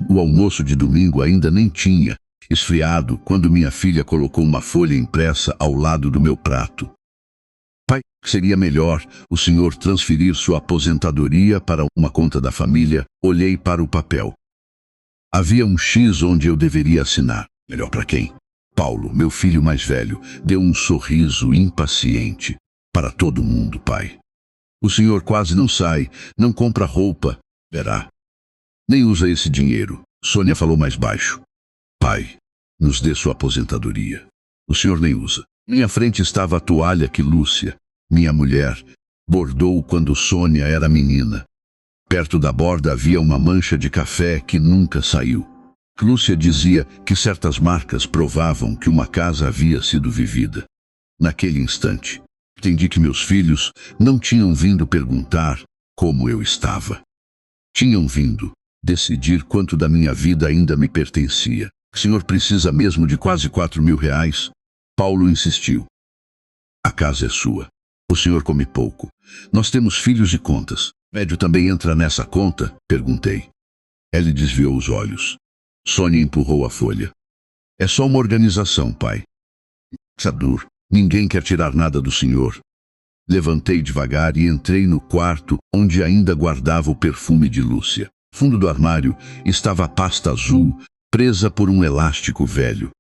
O almoço de domingo ainda nem tinha esfriado quando minha filha colocou uma folha impressa ao lado do meu prato. Pai, seria melhor o senhor transferir sua aposentadoria para uma conta da família. Olhei para o papel. Havia um X onde eu deveria assinar. Melhor para quem? Paulo, meu filho mais velho, deu um sorriso impaciente. Para todo mundo, pai. O senhor quase não sai, não compra roupa. Verá. Nem usa esse dinheiro. Sônia falou mais baixo. Pai, nos dê sua aposentadoria. O senhor nem usa. Minha frente estava a toalha que Lúcia, minha mulher, bordou quando Sônia era menina. Perto da borda havia uma mancha de café que nunca saiu. Lúcia dizia que certas marcas provavam que uma casa havia sido vivida. Naquele instante, entendi que meus filhos não tinham vindo perguntar como eu estava. Tinham vindo decidir quanto da minha vida ainda me pertencia. O senhor precisa mesmo de quase 4.000 reais? Paulo insistiu. A casa é sua. O senhor come pouco. Nós temos filhos e contas. Médio também entra nessa conta? Perguntei. Ele desviou os olhos. Sônia empurrou a folha. É só uma organização, pai. Sadur, ninguém quer tirar nada do senhor. Levantei devagar e entrei no quarto, onde ainda guardava o perfume de Lúcia. Fundo do armário estava a pasta azul, presa por um elástico velho.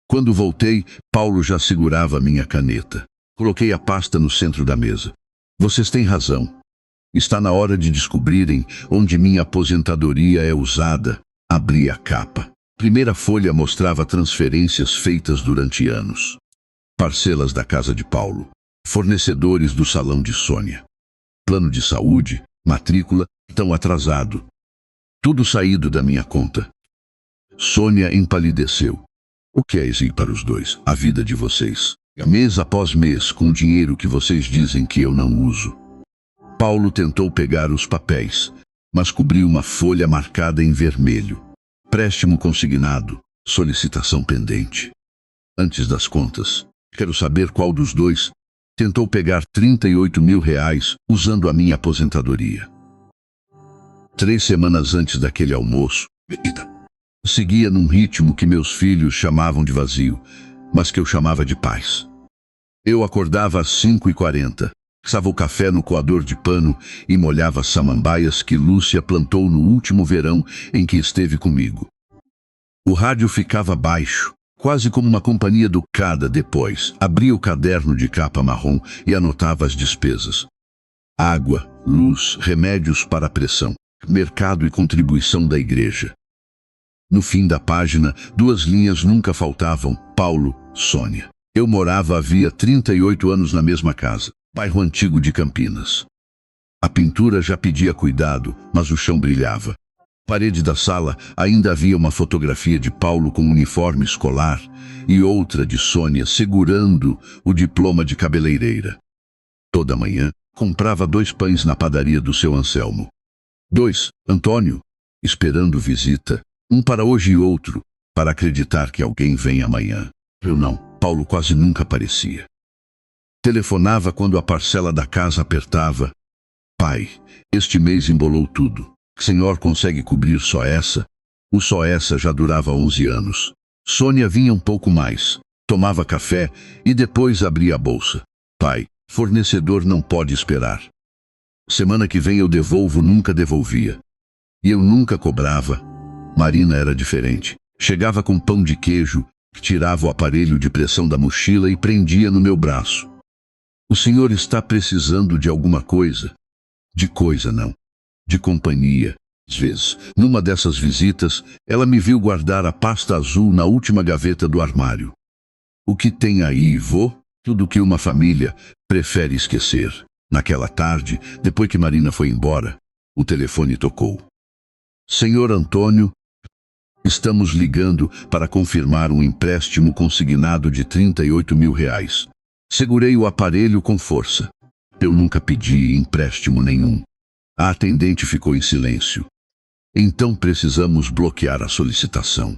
Quando voltei, Paulo já segurava minha caneta. Coloquei a pasta no centro da mesa. Vocês têm razão. Está na hora de descobrirem onde minha aposentadoria é usada. Abri a capa. Primeira folha mostrava transferências feitas durante anos. Parcelas da casa de Paulo. Fornecedores do salão de Sônia. Plano de saúde, matrícula, tão atrasado. Tudo saído da minha conta. Sônia empalideceu. O que é isso para os dois? A vida de vocês. Mês após mês, com dinheiro que vocês dizem que eu não uso. Paulo tentou pegar os papéis, mas cobriu uma folha marcada em vermelho. Préstimo consignado, solicitação pendente. Antes das contas, quero saber qual dos dois tentou pegar 38.000 reais usando a minha aposentadoria. 3 semanas antes daquele almoço, seguia num ritmo que meus filhos chamavam de vazio, mas que eu chamava de paz. Eu acordava às 5h40, passava o café no coador de pano e molhava as samambaias que Lúcia plantou no último verão em que esteve comigo. O rádio ficava baixo, quase como uma companhia educada. Depois, abria o caderno de capa marrom e anotava as despesas. Água, luz, remédios para a pressão, mercado e contribuição da igreja. No fim da página, 2 linhas nunca faltavam: Paulo, Sônia. Eu morava havia 38 anos na mesma casa, bairro antigo de Campinas. A pintura já pedia cuidado, mas o chão brilhava. Parede da sala ainda havia uma fotografia de Paulo com uniforme escolar e outra de Sônia segurando o diploma de cabeleireira. Toda manhã, comprava 2 pães na padaria do seu Anselmo. 2, Antônio, esperando visita, um para hoje e outro, para acreditar que alguém vem amanhã. Eu não. Paulo quase nunca aparecia. Telefonava quando a parcela da casa apertava. Pai, este mês embolou tudo. Senhor consegue cobrir só essa? O só essa já durava 11 anos. Sônia vinha um pouco mais, tomava café e depois abria a bolsa. Pai, fornecedor não pode esperar. Semana que vem eu devolvo, nunca devolvia. E eu nunca cobrava. Marina era diferente. Chegava com pão de queijo, tirava o aparelho de pressão da mochila e prendia no meu braço. O senhor está precisando de alguma coisa? De coisa não. De companhia. Às vezes, numa dessas visitas, ela me viu guardar a pasta azul na última gaveta do armário. O que tem aí, vô? Tudo que uma família prefere esquecer. Naquela tarde, depois que Marina foi embora, o telefone tocou. Senhor Antônio, estamos ligando para confirmar um empréstimo consignado de 38.000 reais. Segurei o aparelho com força. Eu nunca pedi empréstimo nenhum. A atendente ficou em silêncio. Então precisamos bloquear a solicitação.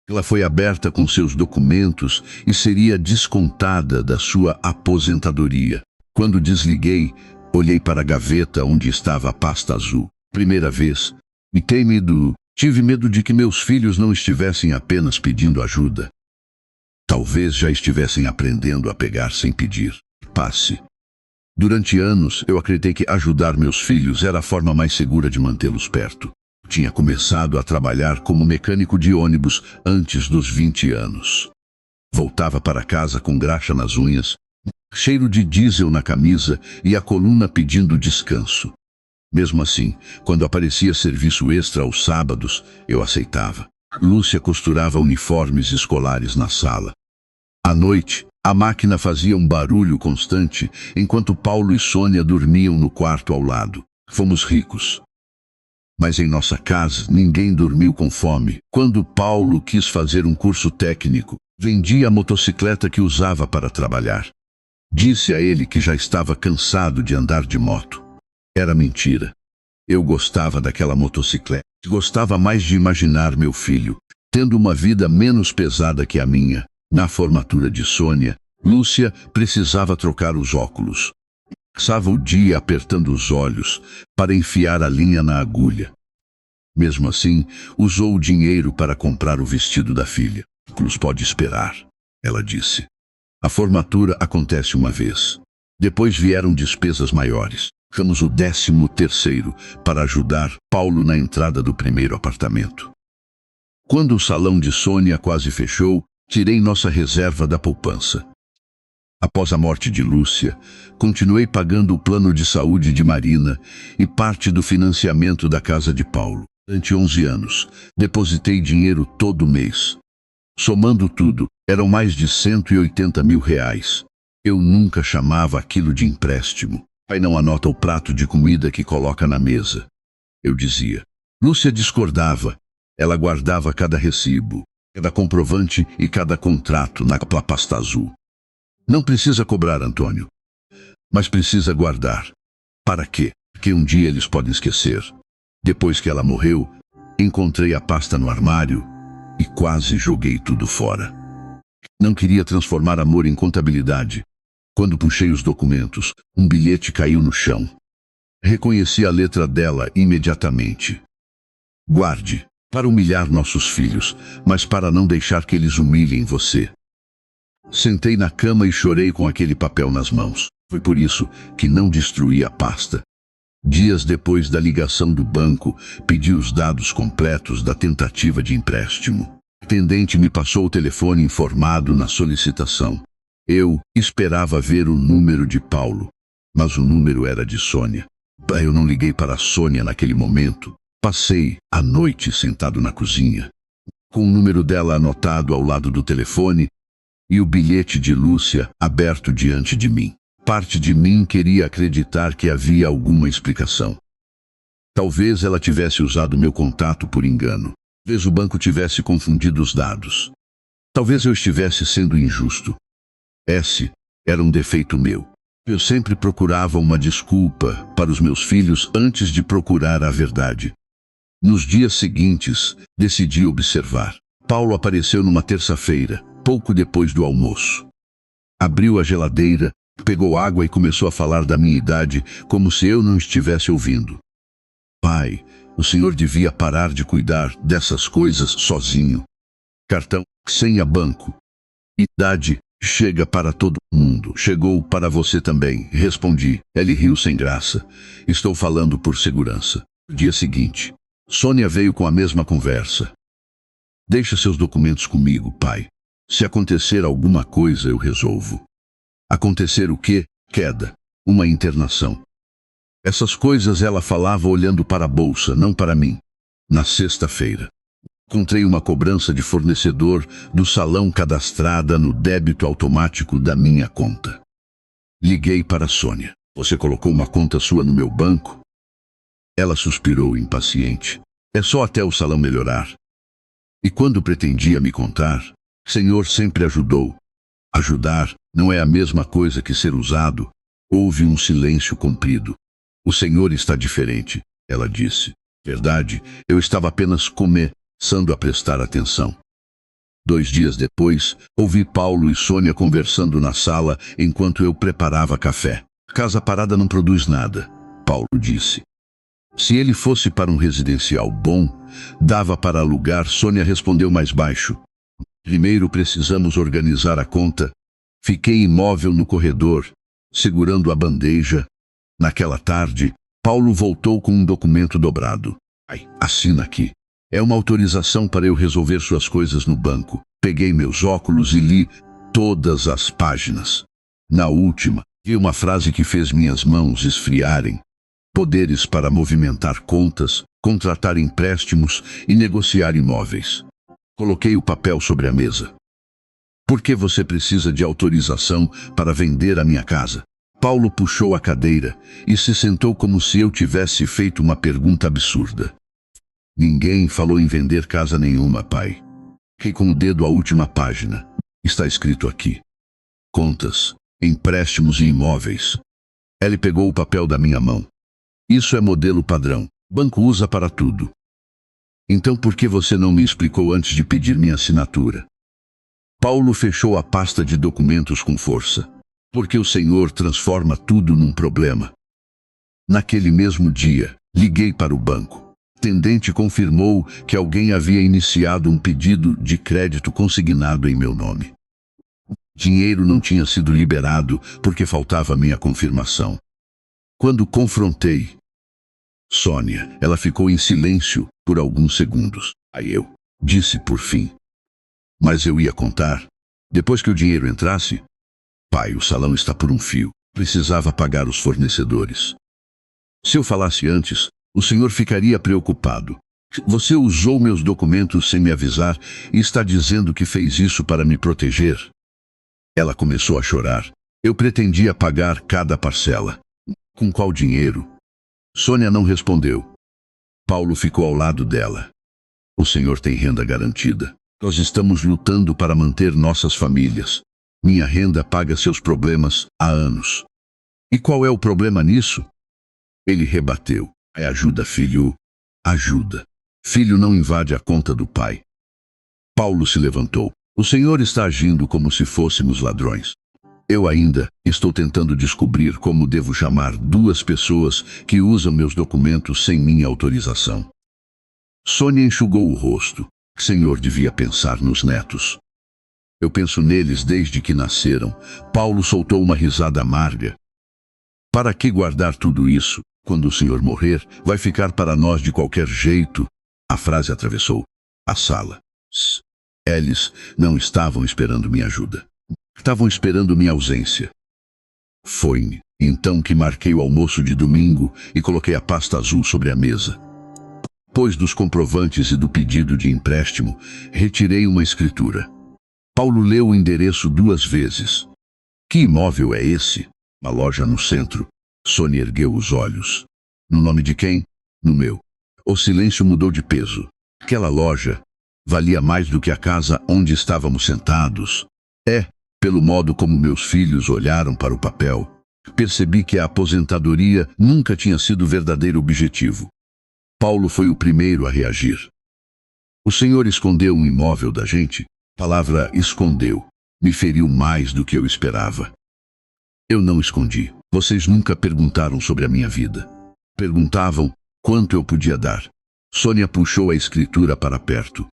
Ela foi aberta com seus documentos e seria descontada da sua aposentadoria. Quando desliguei, olhei para a gaveta onde estava a pasta azul. Primeira vez, me temido, Tive medo de que meus filhos não estivessem apenas pedindo ajuda. Talvez já estivessem aprendendo a pegar sem pedir. Passe. Durante anos, eu acreditei que ajudar meus filhos era a forma mais segura de mantê-los perto. Tinha começado a trabalhar como mecânico de ônibus antes dos 20 anos. Voltava para casa com graxa nas unhas, cheiro de diesel na camisa e a coluna pedindo descanso. Mesmo assim, quando aparecia serviço extra aos sábados, eu aceitava. Lúcia costurava uniformes escolares na sala. À noite, a máquina fazia um barulho constante, enquanto Paulo e Sônia dormiam no quarto ao lado. Fomos ricos. Mas em nossa casa, ninguém dormiu com fome. Quando Paulo quis fazer um curso técnico, vendia a motocicleta que usava para trabalhar. Disse a ele que já estava cansado de andar de moto. Era mentira. Eu gostava daquela motocicleta. Gostava mais de imaginar meu filho tendo uma vida menos pesada que a minha. Na formatura de Sônia, Lúcia precisava trocar os óculos. Passava o dia apertando os olhos para enfiar a linha na agulha. Mesmo assim, usou o dinheiro para comprar o vestido da filha. "Óculos pode esperar", ela disse. A formatura acontece uma vez. Depois vieram despesas maiores. Ficamos o 13º para ajudar Paulo na entrada do primeiro apartamento. Quando o salão de Sônia quase fechou, tirei nossa reserva da poupança. Após a morte de Lúcia, continuei pagando o plano de saúde de Marina e parte do financiamento da casa de Paulo. Durante 11 anos, depositei dinheiro todo mês. Somando tudo, eram mais de R$180 mil. Eu nunca chamava aquilo de empréstimo. Pai não anota o prato de comida que coloca na mesa, eu dizia. Lúcia discordava. Ela guardava cada recibo, cada comprovante e cada contrato na pasta azul. Não precisa cobrar, Antônio. Mas precisa guardar. Para quê? Porque um dia eles podem esquecer. Depois que ela morreu, encontrei a pasta no armário e quase joguei tudo fora. Não queria transformar amor em contabilidade. Quando puxei os documentos, um bilhete caiu no chão. Reconheci a letra dela imediatamente. Guarde, para humilhar nossos filhos, mas para não deixar que eles humilhem você. Sentei na cama e chorei com aquele papel nas mãos. Foi por isso que não destruí a pasta. Dias depois da ligação do banco, pedi os dados completos da tentativa de empréstimo. O atendente me passou o telefone informado na solicitação. Eu esperava ver o número de Paulo, mas o número era de Sônia. Eu não liguei para a Sônia naquele momento. Passei a noite sentado na cozinha, com o número dela anotado ao lado do telefone e o bilhete de Lúcia aberto diante de mim. Parte de mim queria acreditar que havia alguma explicação. Talvez ela tivesse usado meu contato por engano. Talvez o banco tivesse confundido os dados. Talvez eu estivesse sendo injusto. Esse era um defeito meu. Eu sempre procurava uma desculpa para os meus filhos antes de procurar a verdade. Nos dias seguintes, decidi observar. Paulo apareceu numa terça-feira, pouco depois do almoço. Abriu a geladeira, pegou água e começou a falar da minha idade, como se eu não estivesse ouvindo. Pai, o senhor devia parar de cuidar dessas coisas sozinho. Cartão, senha, banco. Idade, chega para todo mundo. Chegou para você também, respondi. Ele riu sem graça. Estou falando por segurança. No dia seguinte, Sônia veio com a mesma conversa. Deixa seus documentos comigo, pai. Se acontecer alguma coisa, eu resolvo. Acontecer o quê? Queda. Uma internação. Essas coisas ela falava olhando para a bolsa, não para mim. Na sexta-feira, encontrei uma cobrança de fornecedor do salão cadastrada no débito automático da minha conta. Liguei para Sônia. Você colocou uma conta sua no meu banco? Ela suspirou impaciente. É só até o salão melhorar. E quando pretendia me contar, Senhor sempre ajudou. Ajudar não é a mesma coisa que ser usado. Houve um silêncio comprido. O Senhor está diferente, ela disse. Verdade, eu estava apenas começando a prestar atenção. 2 dias depois, ouvi Paulo e Sônia conversando na sala enquanto eu preparava café. Casa parada não produz nada, Paulo disse. Se ele fosse para um residencial bom, dava para alugar. Sônia respondeu mais baixo. Primeiro precisamos organizar a conta. Fiquei imóvel no corredor, segurando a bandeja. Naquela tarde, Paulo voltou com um documento dobrado. Assina aqui. É uma autorização para eu resolver suas coisas no banco. Peguei meus óculos e li todas as páginas. Na última, vi uma frase que fez minhas mãos esfriarem. Poderes para movimentar contas, contratar empréstimos e negociar imóveis. Coloquei o papel sobre a mesa. Por que você precisa de autorização para vender a minha casa? Paulo puxou a cadeira e se sentou como se eu tivesse feito uma pergunta absurda. Ninguém falou em vender casa nenhuma, pai. Fiquei com o dedo à última página. Está escrito aqui. Contas, empréstimos e imóveis. Ele pegou o papel da minha mão. Isso é modelo padrão. Banco usa para tudo. Então por que você não me explicou antes de pedir minha assinatura? Paulo fechou a pasta de documentos com força. Porque o Senhor transforma tudo num problema. Naquele mesmo dia, liguei para o banco. O atendente confirmou que alguém havia iniciado um pedido de crédito consignado em meu nome. O dinheiro não tinha sido liberado porque faltava minha confirmação. Quando confrontei Sônia, ela ficou em silêncio por alguns segundos. Aí eu disse por fim. Mas eu ia contar. Depois que o dinheiro entrasse, pai, o salão está por um fio. Precisava pagar os fornecedores. Se eu falasse antes, o senhor ficaria preocupado. Você usou meus documentos sem me avisar e está dizendo que fez isso para me proteger. Ela começou a chorar. Eu pretendia pagar cada parcela. Com qual dinheiro? Sônia não respondeu. Paulo ficou ao lado dela. O senhor tem renda garantida. Nós estamos lutando para manter nossas famílias. Minha renda paga seus problemas há anos. E qual é o problema nisso? Ele rebateu. É ajuda, filho. Ajuda. Filho não invade a conta do pai. Paulo se levantou. O senhor está agindo como se fôssemos ladrões. Eu ainda estou tentando descobrir como devo chamar duas pessoas que usam meus documentos sem minha autorização. Sônia enxugou o rosto. O senhor devia pensar nos netos. Eu penso neles desde que nasceram. Paulo soltou uma risada amarga. Para que guardar tudo isso? Quando o senhor morrer, vai ficar para nós de qualquer jeito. A frase atravessou a sala. Eles não estavam esperando minha ajuda. Estavam esperando minha ausência. Foi então que marquei o almoço de domingo e coloquei a pasta azul sobre a mesa. Depois dos comprovantes e do pedido de empréstimo, retirei uma escritura. Paulo leu o endereço 2 vezes. Que imóvel é esse? Uma loja no centro. Sônia ergueu os olhos. No nome de quem? No meu. O silêncio mudou de peso. Aquela loja valia mais do que a casa onde estávamos sentados. Pelo modo como meus filhos olharam para o papel, percebi que a aposentadoria nunca tinha sido o verdadeiro objetivo. Paulo foi o primeiro a reagir. O senhor escondeu um imóvel da gente? A palavra escondeu me feriu mais do que eu esperava. Eu não escondi. Vocês nunca perguntaram sobre a minha vida. Perguntavam quanto eu podia dar. Sônia puxou a escritura para perto.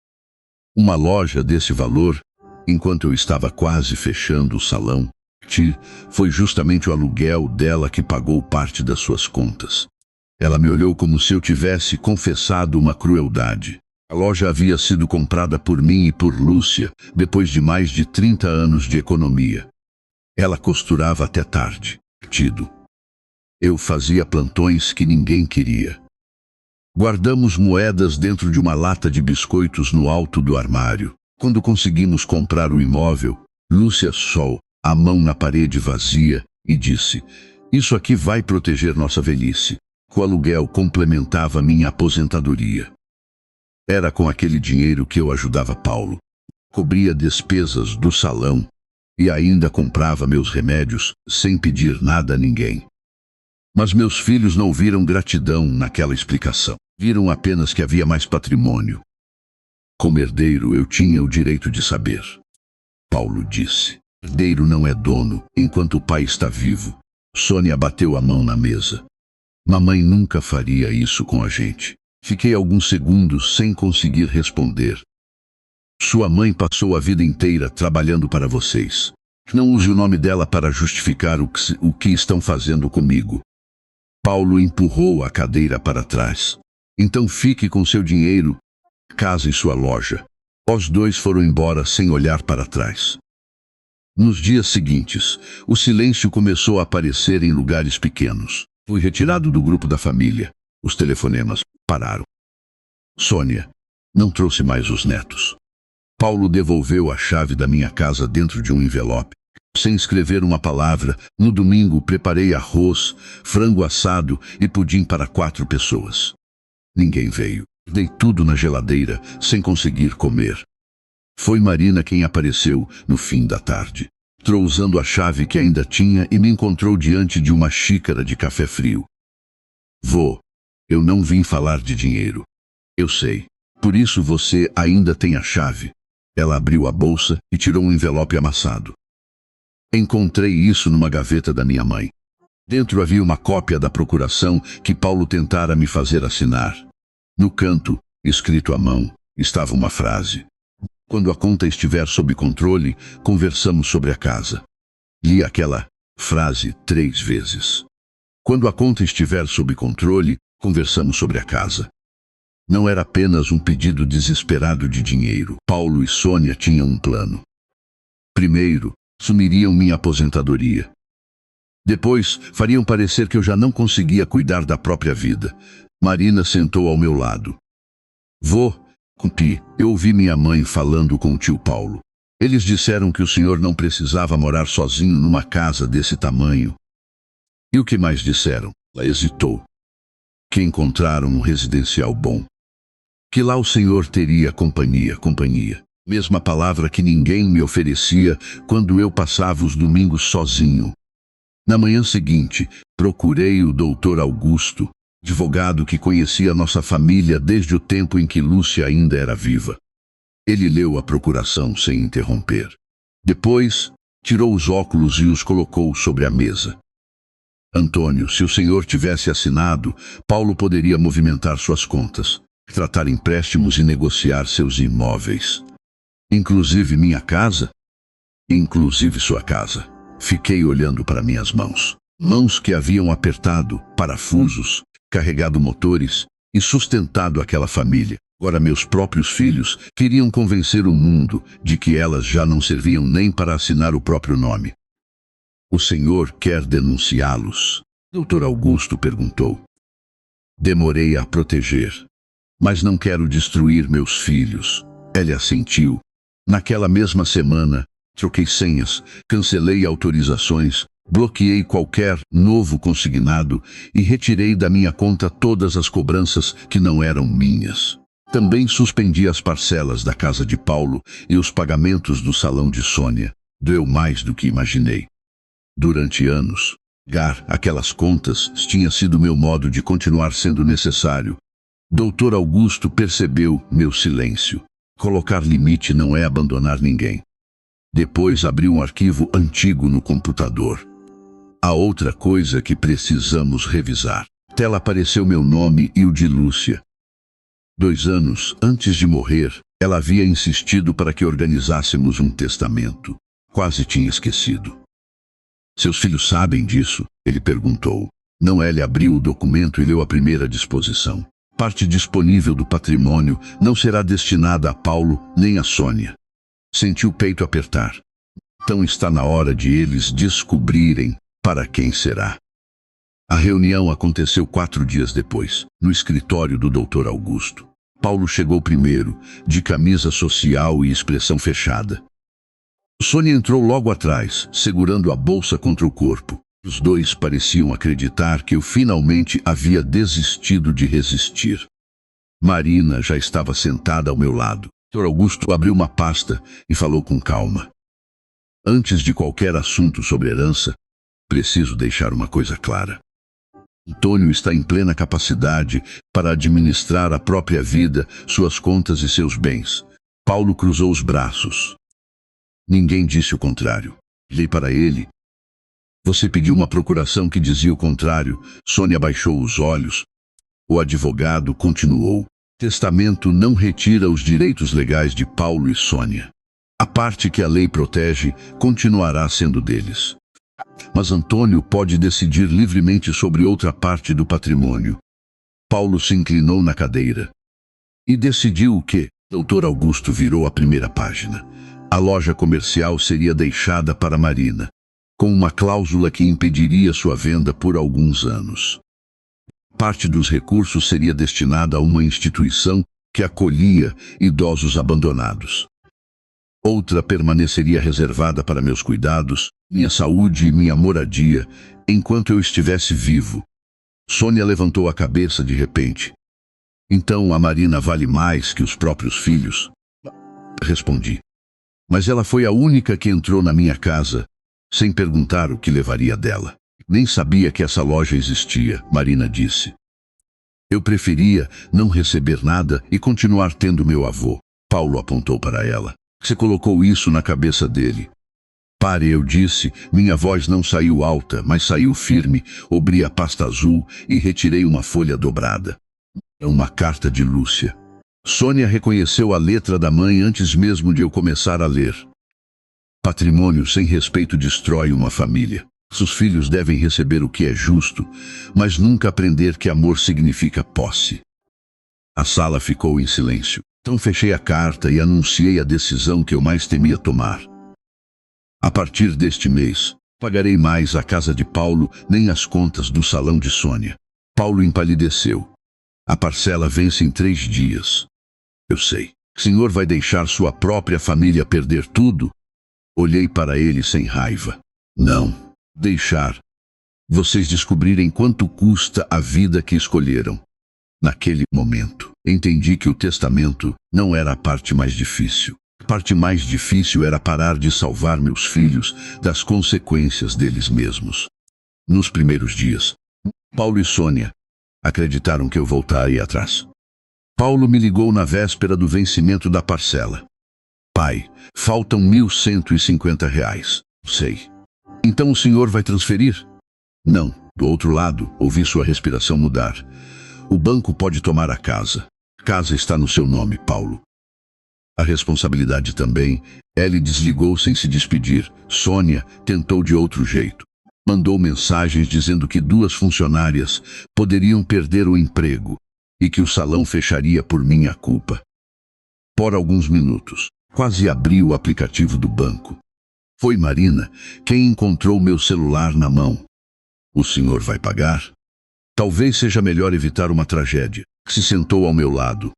Uma loja desse valor, enquanto eu estava quase fechando o salão, foi justamente o aluguel dela que pagou parte das suas contas. Ela me olhou como se eu tivesse confessado uma crueldade. A loja havia sido comprada por mim e por Lúcia, depois de mais de 30 anos de economia. Ela costurava até tarde. Eu fazia plantões que ninguém queria. Guardamos moedas dentro de uma lata de biscoitos no alto do armário. Quando conseguimos comprar o imóvel, Lúcia soltou a mão na parede vazia e disse: "Isso aqui vai proteger nossa velhice." O aluguel complementava minha aposentadoria. Era com aquele dinheiro que eu ajudava Paulo. Cobria despesas do salão e ainda comprava meus remédios sem pedir nada a ninguém. Mas meus filhos não viram gratidão naquela explicação. Viram apenas que havia mais patrimônio. Como herdeiro, eu tinha o direito de saber. Paulo disse: "Herdeiro não é dono enquanto o pai está vivo." Sônia bateu a mão na mesa. Mamãe nunca faria isso com a gente. Fiquei alguns segundos sem conseguir responder. Sua mãe passou a vida inteira trabalhando para vocês. Não use o nome dela para justificar o que estão fazendo comigo. Paulo empurrou a cadeira para trás. Então fique com seu dinheiro, casa e sua loja. Os dois foram embora sem olhar para trás. Nos dias seguintes, o silêncio começou a aparecer em lugares pequenos. Fui retirado do grupo da família. Os telefonemas pararam. Sônia não trouxe mais os netos. Paulo devolveu a chave da minha casa dentro de um envelope. Sem escrever uma palavra, no domingo preparei arroz, frango assado e pudim para 4 pessoas. Ninguém veio. Dei tudo na geladeira, sem conseguir comer. Foi Marina quem apareceu no fim da tarde. Entrou usando a chave que ainda tinha e me encontrou diante de uma xícara de café frio. Vô, eu não vim falar de dinheiro. Eu sei. Por isso você ainda tem a chave. Ela abriu a bolsa e tirou um envelope amassado. Encontrei isso numa gaveta da minha mãe. Dentro havia uma cópia da procuração que Paulo tentara me fazer assinar. No canto, escrito à mão, estava uma frase. Quando a conta estiver sob controle, conversamos sobre a casa. Li aquela frase 3 vezes. Quando a conta estiver sob controle, conversamos sobre a casa. Não era apenas um pedido desesperado de dinheiro. Paulo e Sônia tinham um plano. Primeiro, sumiriam minha aposentadoria. Depois, fariam parecer que eu já não conseguia cuidar da própria vida. Marina sentou ao meu lado. Vô, Pi, eu ouvi minha mãe falando com o tio Paulo. Eles disseram que o senhor não precisava morar sozinho numa casa desse tamanho. E o que mais disseram? Ela hesitou. Que encontraram um residencial bom. Que lá o senhor teria companhia. Mesma palavra que ninguém me oferecia quando eu passava os domingos sozinho. Na manhã seguinte, procurei o Dr. Augusto, advogado que conhecia nossa família desde o tempo em que Lúcia ainda era viva. Ele leu a procuração sem interromper. Depois, tirou os óculos e os colocou sobre a mesa. Antônio, se o senhor tivesse assinado, Paulo poderia movimentar suas contas, tratar empréstimos e negociar seus imóveis. Inclusive minha casa? Inclusive sua casa. Fiquei olhando para minhas mãos. Mãos que haviam apertado parafusos, carregado motores e sustentado aquela família. Agora meus próprios filhos queriam convencer o mundo de que elas já não serviam nem para assinar o próprio nome. O senhor quer denunciá-los? Dr. Augusto perguntou. Demorei a proteger. Mas não quero destruir meus filhos. Ele assentiu. Naquela mesma semana, troquei senhas, cancelei autorizações, bloqueei qualquer novo consignado e retirei da minha conta todas as cobranças que não eram minhas. Também suspendi as parcelas da casa de Paulo e os pagamentos do salão de Sônia. Doeu mais do que imaginei. Durante anos, pagar aquelas contas tinha sido meu modo de continuar sendo necessário. Dr. Augusto percebeu meu silêncio. Colocar limite não é abandonar ninguém. Depois abriu um arquivo antigo no computador. Há outra coisa que precisamos revisar. Na tela apareceu meu nome e o de Lúcia. 2 anos antes de morrer, ela havia insistido para que organizássemos um testamento. Quase tinha esquecido. Seus filhos sabem disso? Ele perguntou. Não, ele abriu o documento e leu a primeira disposição. Parte disponível do patrimônio não será destinada a Paulo nem a Sônia. Senti o peito apertar. Então está na hora de eles descobrirem para quem será. A reunião aconteceu 4 dias depois, no escritório do Dr. Augusto. Paulo chegou primeiro, de camisa social e expressão fechada. Sônia entrou logo atrás, segurando a bolsa contra o corpo. Os dois pareciam acreditar que eu finalmente havia desistido de resistir. Marina já estava sentada ao meu lado. Dr. Augusto abriu uma pasta e falou com calma. Antes de qualquer assunto sobre herança, preciso deixar uma coisa clara. Antônio está em plena capacidade para administrar a própria vida, suas contas e seus bens. Paulo cruzou os braços. Ninguém disse o contrário. Olhei para ele. Você pediu uma procuração que dizia o contrário. Sônia baixou os olhos. O advogado continuou. Testamento não retira os direitos legais de Paulo e Sônia. A parte que a lei protege continuará sendo deles. Mas Antônio pode decidir livremente sobre outra parte do patrimônio. Paulo se inclinou na cadeira. E decidiu o quê? Dr. Augusto virou a primeira página. A loja comercial seria deixada para Marina, com uma cláusula que impediria sua venda por alguns anos. Parte dos recursos seria destinada a uma instituição que acolhia idosos abandonados. Outra permaneceria reservada para meus cuidados, minha saúde e minha moradia, enquanto eu estivesse vivo. Sônia levantou a cabeça de repente. Então a Marina vale mais que os próprios filhos? Respondi. Mas ela foi a única que entrou na minha casa, sem perguntar o que levaria dela. Nem sabia que essa loja existia, Marina disse. Eu preferia não receber nada e continuar tendo meu avô. Paulo apontou para ela. Você colocou isso na cabeça dele. Pare, eu disse. Minha voz não saiu alta, mas saiu firme. Abri a pasta azul e retirei uma folha dobrada. É uma carta de Lúcia. Sônia reconheceu a letra da mãe antes mesmo de eu começar a ler. Patrimônio sem respeito destrói uma família. Seus filhos devem receber o que é justo, mas nunca aprender que amor significa posse. A sala ficou em silêncio. Então fechei a carta e anunciei a decisão que eu mais temia tomar. A partir deste mês, pagarei mais a casa de Paulo, nem as contas do salão de Sônia. Paulo empalideceu. A parcela vence em 3 dias. Eu sei. O senhor vai deixar sua própria família perder tudo? Olhei para ele sem raiva. Não. Deixar. Vocês descobrirem quanto custa a vida que escolheram. Naquele momento, entendi que o testamento não era a parte mais difícil. A parte mais difícil era parar de salvar meus filhos das consequências deles mesmos. Nos primeiros dias, Paulo e Sônia acreditaram que eu voltaria atrás. Paulo me ligou na véspera do vencimento da parcela. Pai, faltam R$ 1.150. Sei. Então o senhor vai transferir? Não. Do outro lado, ouvi sua respiração mudar. O banco pode tomar a casa. A casa está no seu nome, Paulo. A responsabilidade também. Ele desligou sem se despedir. Sônia tentou de outro jeito. Mandou mensagens dizendo que 2 funcionárias poderiam perder o emprego e que o salão fecharia por minha culpa. Por alguns minutos, quase abri o aplicativo do banco. Foi Marina quem encontrou meu celular na mão. O senhor vai pagar? Talvez seja melhor evitar uma tragédia. Se sentou ao meu lado.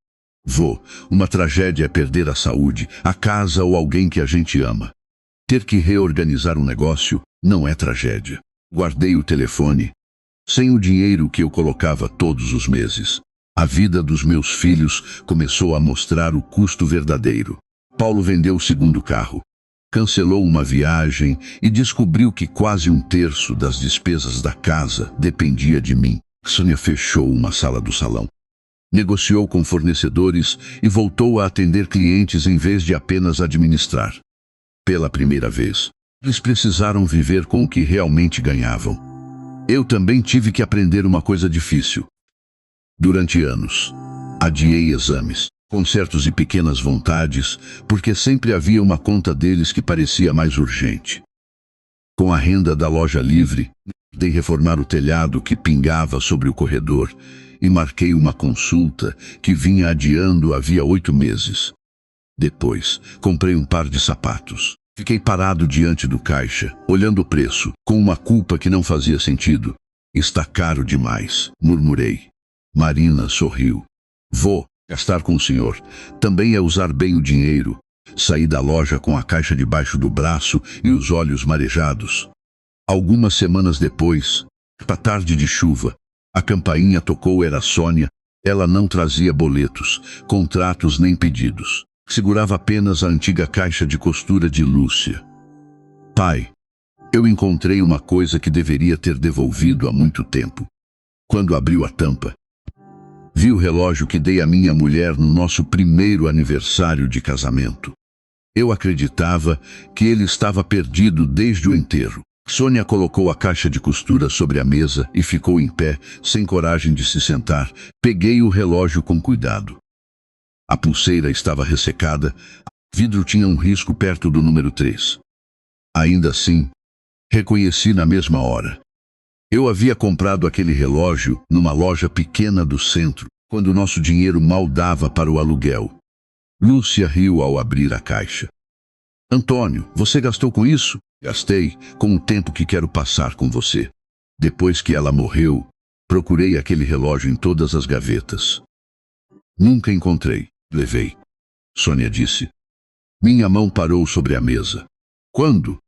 Vô, uma tragédia é perder a saúde, a casa ou alguém que a gente ama. Ter que reorganizar um negócio não é tragédia. Guardei o telefone. Sem o dinheiro que eu colocava todos os meses, a vida dos meus filhos começou a mostrar o custo verdadeiro. Paulo vendeu o segundo carro. Cancelou uma viagem e descobriu que quase 1/3 das despesas da casa dependia de mim. Sônia fechou uma sala do salão. Negociou com fornecedores e voltou a atender clientes em vez de apenas administrar. Pela primeira vez, eles precisaram viver com o que realmente ganhavam. Eu também tive que aprender uma coisa difícil. Durante anos, adiei exames, concertos e pequenas vontades, porque sempre havia uma conta deles que parecia mais urgente. Com a renda da loja livre, dei reformar o telhado que pingava sobre o corredor e marquei uma consulta que vinha adiando havia 8 meses. Depois, comprei um par de sapatos. Fiquei parado diante do caixa, olhando o preço, com uma culpa que não fazia sentido. Está caro demais, murmurei. Marina sorriu. Vou gastar com o senhor. Também é usar bem o dinheiro. Saí da loja com a caixa debaixo do braço e os olhos marejados. Algumas semanas depois, à tarde de chuva, a campainha tocou. Era Sônia. Ela não trazia boletos, contratos nem pedidos. Segurava apenas a antiga caixa de costura de Lúcia. Pai, eu encontrei uma coisa que deveria ter devolvido há muito tempo. Quando abriu a tampa, vi o relógio que dei à minha mulher no nosso primeiro aniversário de casamento. Eu acreditava que ele estava perdido desde o enterro. Sônia colocou a caixa de costura sobre a mesa e ficou em pé, sem coragem de se sentar. Peguei o relógio com cuidado. A pulseira estava ressecada, o vidro tinha um risco perto do número 3. Ainda assim, reconheci na mesma hora. Eu havia comprado aquele relógio numa loja pequena do centro, quando nosso dinheiro mal dava para o aluguel. Lúcia riu ao abrir a caixa. Antônio, você gastou com isso? Gastei, com o tempo que quero passar com você. Depois que ela morreu, procurei aquele relógio em todas as gavetas. Nunca encontrei. Levei. Sônia disse. Minha mão parou sobre a mesa. Quando?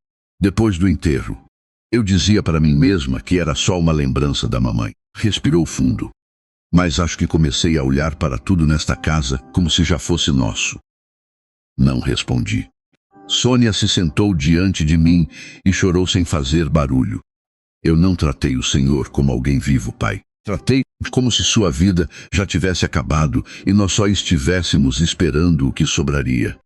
Depois do enterro. Eu dizia para mim mesma que era só uma lembrança da mamãe. Respirou fundo. Mas acho que comecei a olhar para tudo nesta casa como se já fosse nosso. Não respondi. Sônia se sentou diante de mim e chorou sem fazer barulho. Eu não tratei o senhor como alguém vivo, pai. Tratei como se sua vida já tivesse acabado e nós só estivéssemos esperando o que sobraria.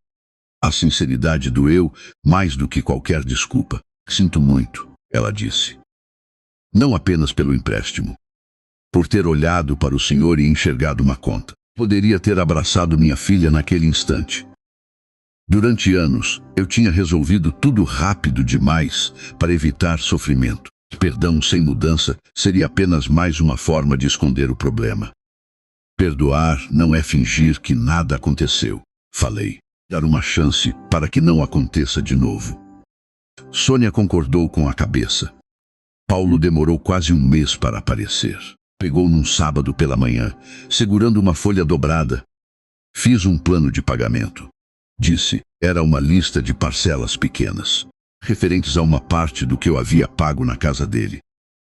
A sinceridade doeu mais do que qualquer desculpa. Sinto muito, ela disse. Não apenas pelo empréstimo. Por ter olhado para o senhor e enxergado uma conta. Poderia ter abraçado minha filha naquele instante. Durante anos, eu tinha resolvido tudo rápido demais para evitar sofrimento. Perdão sem mudança seria apenas mais uma forma de esconder o problema. Perdoar não é fingir que nada aconteceu, falei. Dar uma chance para que não aconteça de novo. Sônia concordou com a cabeça. Paulo demorou quase um mês para aparecer. Pegou num sábado pela manhã, segurando uma folha dobrada. Fiz um plano de pagamento. Disse, era uma lista de parcelas pequenas, referentes a uma parte do que eu havia pago na casa dele.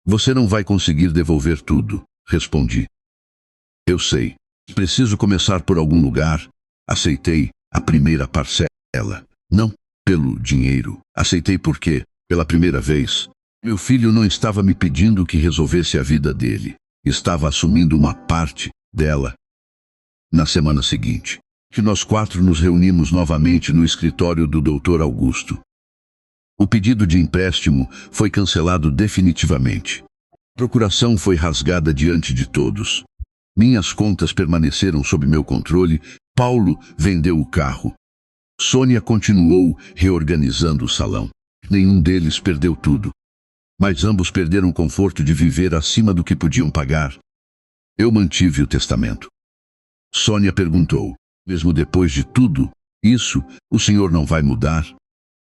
Você não vai conseguir devolver tudo, respondi. Eu sei. Preciso começar por algum lugar. Aceitei a primeira parcela. Não pelo dinheiro. Aceitei porque, pela primeira vez, meu filho não estava me pedindo que resolvesse a vida dele. Estava assumindo uma parte dela. Na semana seguinte, que nós 4 nos reunimos novamente no escritório do Dr. Augusto. O pedido de empréstimo foi cancelado definitivamente. A procuração foi rasgada diante de todos. Minhas contas permaneceram sob meu controle. Paulo vendeu o carro. Sônia continuou reorganizando o salão. Nenhum deles perdeu tudo. Mas ambos perderam o conforto de viver acima do que podiam pagar. Eu mantive o testamento. Sônia perguntou, mesmo depois de tudo, isso, o senhor não vai mudar?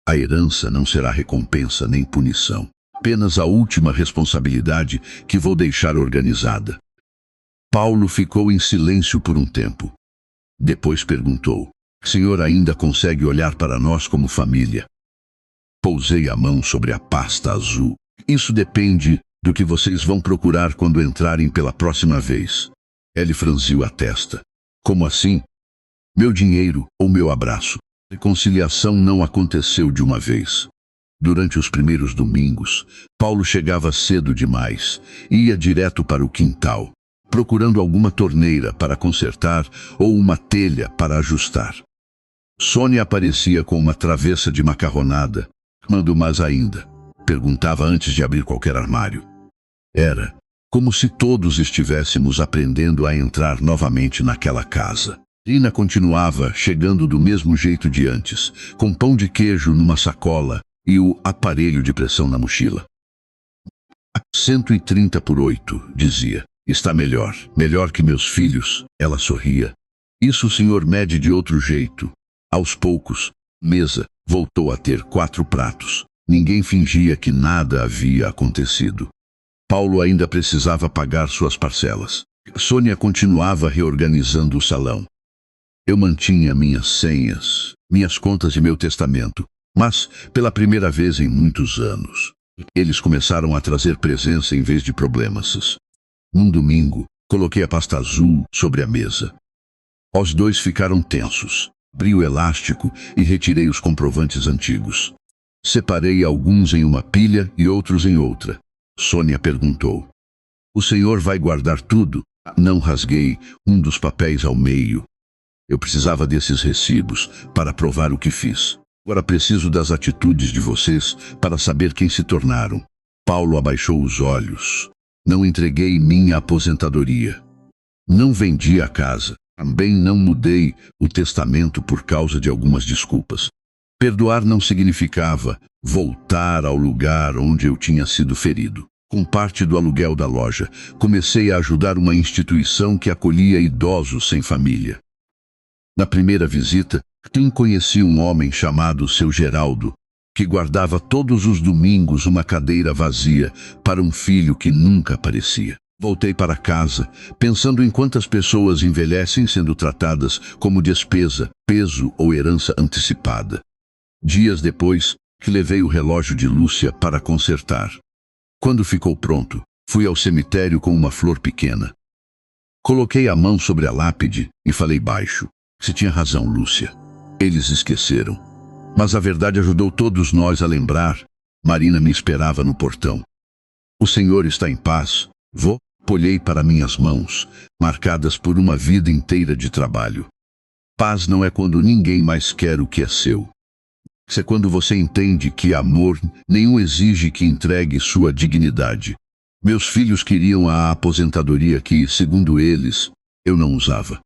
A herança não será recompensa nem punição. Apenas a última responsabilidade que vou deixar organizada. Paulo ficou em silêncio por um tempo. Depois perguntou, o senhor ainda consegue olhar para nós como família? Pousei a mão sobre a pasta azul. Isso depende do que vocês vão procurar quando entrarem pela próxima vez. Ele franziu a testa. Como assim? Meu dinheiro ou meu abraço? Reconciliação não aconteceu de uma vez. Durante os primeiros domingos, Paulo chegava cedo demais e ia direto para o quintal, procurando alguma torneira para consertar ou uma telha para ajustar. Sônia aparecia com uma travessa de macarronada. Mando mais ainda. Perguntava antes de abrir qualquer armário. Era como se todos estivéssemos aprendendo a entrar novamente naquela casa. Rina continuava chegando do mesmo jeito de antes, com pão de queijo numa sacola e o aparelho de pressão na mochila. 130/8, dizia. Está melhor, melhor que meus filhos. Ela sorria. Isso o senhor mede de outro jeito. Aos poucos, mesa voltou a ter 4 pratos. Ninguém fingia que nada havia acontecido. Paulo ainda precisava pagar suas parcelas. Sônia continuava reorganizando o salão. Eu mantinha minhas senhas, minhas contas e meu testamento, mas, pela primeira vez em muitos anos, eles começaram a trazer presença em vez de problemas. Num domingo, coloquei a pasta azul sobre a mesa. Os dois ficaram tensos. Abri o elástico e retirei os comprovantes antigos. Separei alguns em uma pilha e outros em outra. Sônia perguntou. O senhor vai guardar tudo? Não, rasguei um dos papéis ao meio. Eu precisava desses recibos para provar o que fiz. Agora preciso das atitudes de vocês para saber quem se tornaram. Paulo abaixou os olhos. Não entreguei minha aposentadoria. Não vendi a casa. Também não mudei o testamento por causa de algumas desculpas. Perdoar não significava voltar ao lugar onde eu tinha sido ferido. Com parte do aluguel da loja, comecei a ajudar uma instituição que acolhia idosos sem família. Na primeira visita, conheci um homem chamado Seu Geraldo, que guardava todos os domingos uma cadeira vazia para um filho que nunca aparecia. Voltei para casa, pensando em quantas pessoas envelhecem sendo tratadas como despesa, peso ou herança antecipada. Dias depois, levei o relógio de Lúcia para consertar. Quando ficou pronto, fui ao cemitério com uma flor pequena. Coloquei a mão sobre a lápide e falei baixo. Você tinha razão, Lúcia. Eles esqueceram. Mas a verdade ajudou todos nós a lembrar. Marina me esperava no portão. O Senhor está em paz, vô. Olhei para minhas mãos, marcadas por uma vida inteira de trabalho. Paz não é quando ninguém mais quer o que é seu. É quando você entende que amor nenhum exige que entregue sua dignidade. Meus filhos queriam a aposentadoria que, segundo eles, eu não usava.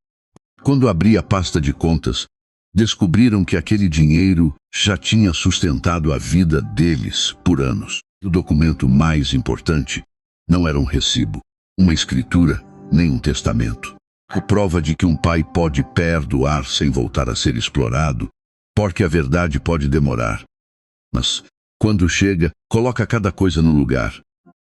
Quando abri a pasta de contas, descobriram que aquele dinheiro já tinha sustentado a vida deles por anos. O documento mais importante não era um recibo, uma escritura, nem um testamento. A prova de que um pai pode perdoar sem voltar a ser explorado, porque a verdade pode demorar. Mas, quando chega, coloca cada coisa no lugar.